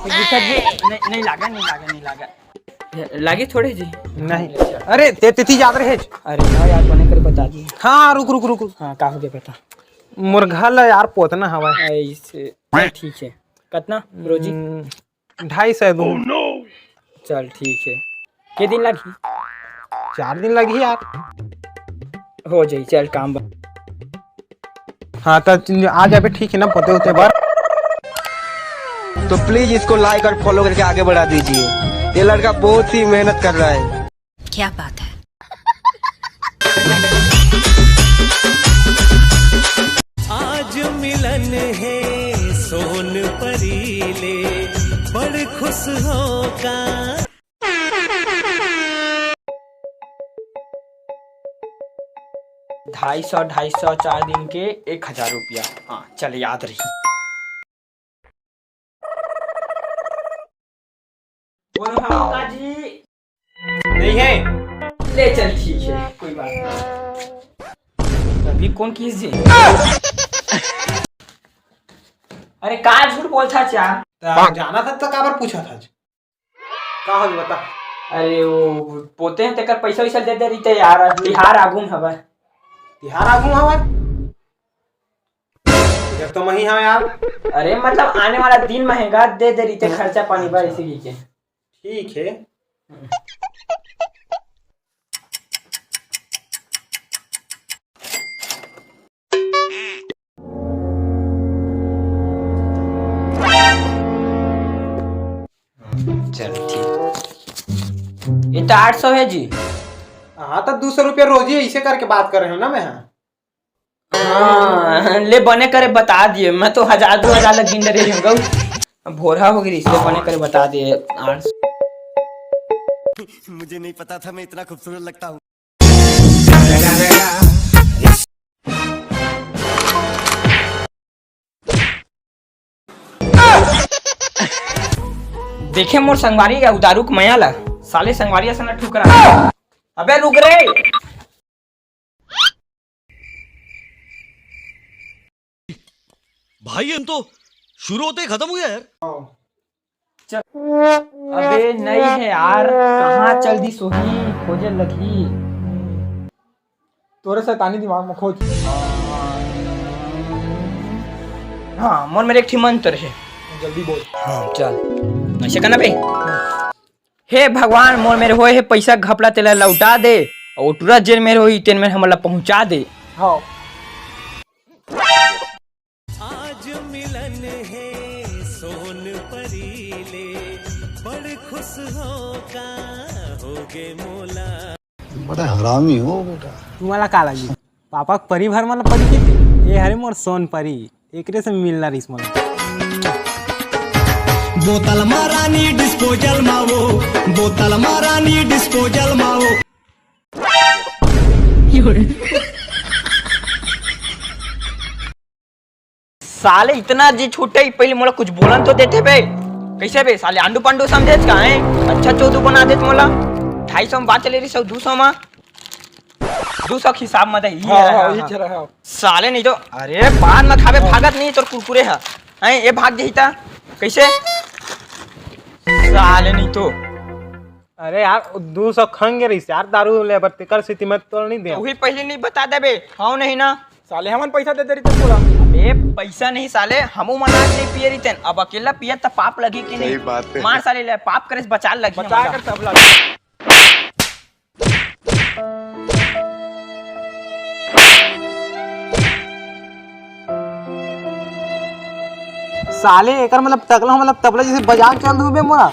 नहीं लागा लागे थोड़े जी नहीं। अरे ते तिथि याद रहे। अरे हाँ यार बने कर बता दी। हाँ रुक रुक रुक रुक। हाँ का हो गया बता। मुर्गा ला यार पोतना हवा ऐसे ठीक है कितना रोजी 250 दूं। चल ठीक है के दिन लगी 4 दिन लगी यार। हो जाई चल काम हाँ तो आ जाए ठीक है ना पते होते बार। तो प्लीज इसको लाइक और फॉलो करके आगे बढ़ा दीजिए। ये लड़का बहुत ही मेहनत कर रहा है। क्या बात है। आज मिलन है सोन परीले बड़ खुश होगा। 250 4 दिन के 1000 रुपया। हाँ चल याद रही। जी नहीं है ले चल ठीक है कोई बात नहीं। अभी कौन किस जी अरे का झूठ बोलता चा जाना था तो काबर पूछा था का हो बता। अरे वो पोते हैं तेकर पैसा वैसा दे दे रही थे यार बिहार आगुन हवा तिहार आगू हवा जब तो मही हवा यार। अरे मतलब आने वाला दिन महंगा दे दे रही थे खर्चा पानी बार इसी के ठीक है। चल ठीक ये तो 800 है जी। हाँ तो 200 रुपया रोज ही ऐसे करके बात कर रहे हो ना मैं। हाँ ले बने करे बता दिए मैं तो 1000 2000 लग गिन रही हूँ भोरा हो गई इसलिए बने करे बता दिए 800। मुझे नहीं पता था मैं इतना खूबसूरत लगता हूँ। देखे मोर संगवारी का उदारू मया ला साले संगवारिया संग ठुकरा। अबे रुक रे भाई हम तो शुरू होते ही खत्म हुआ यार। चल अबे नहीं है यार कहाँ चल दी सोही खोजे लगी तोरे शैतानी दिमाग में खोज। हाँ मोर मेरे एक ठी मंत्र है जल्दी बोल। हाँ चल ऐसे करना बे। हे भगवान मोर मेरे होए है पैसा घपला तेला लौटा दे और टूरा जेल में होई तेन में हमला पहुंचा दे। हाँ आज मिलन है सोन परीले बड़ खुश होगा होगे मोला। बड़ा हरामी हो बेटा। तुम्हाला का लगी पापा परी भर मला परी किती ये हरे मोर सोन परी एकरे से मिलना रिस मला। बोतल मारानी डिस्पोजल मावो बोतल मारानी डिस्पोजल मावो। साले इतना जी छूटे पहले मोला कुछ बोलन तो देते बे कैसे बे साले आंडू पांडू समझे का है अच्छा चौदू बना देत मोला 250 में बात चले रही 200 में 200 हिसाब में दे साले नहीं तो अरे बाद में खावे भागत नहीं तो कुरकुरे है ये भाग देता कैसे साले नहीं तो। अरे यार 200 खंगे रही यार दारू ले बत्ती कर स्थिति में तो नहीं दे वही पहले नहीं बता दे बे हाँ नहीं ना साले हमन पैसा दे दे रही पूरा। अबे पैसा नहीं साले हमू मना नहीं पिए रही थे अब अकेला पिए तो पाप लगी कि नहीं बात है। मार साले ले पाप करे बचा लगी बचा कर सब लगा। साले एकर मतलब तकला मतलब तबला जैसे बजा चल दू बे मोरा।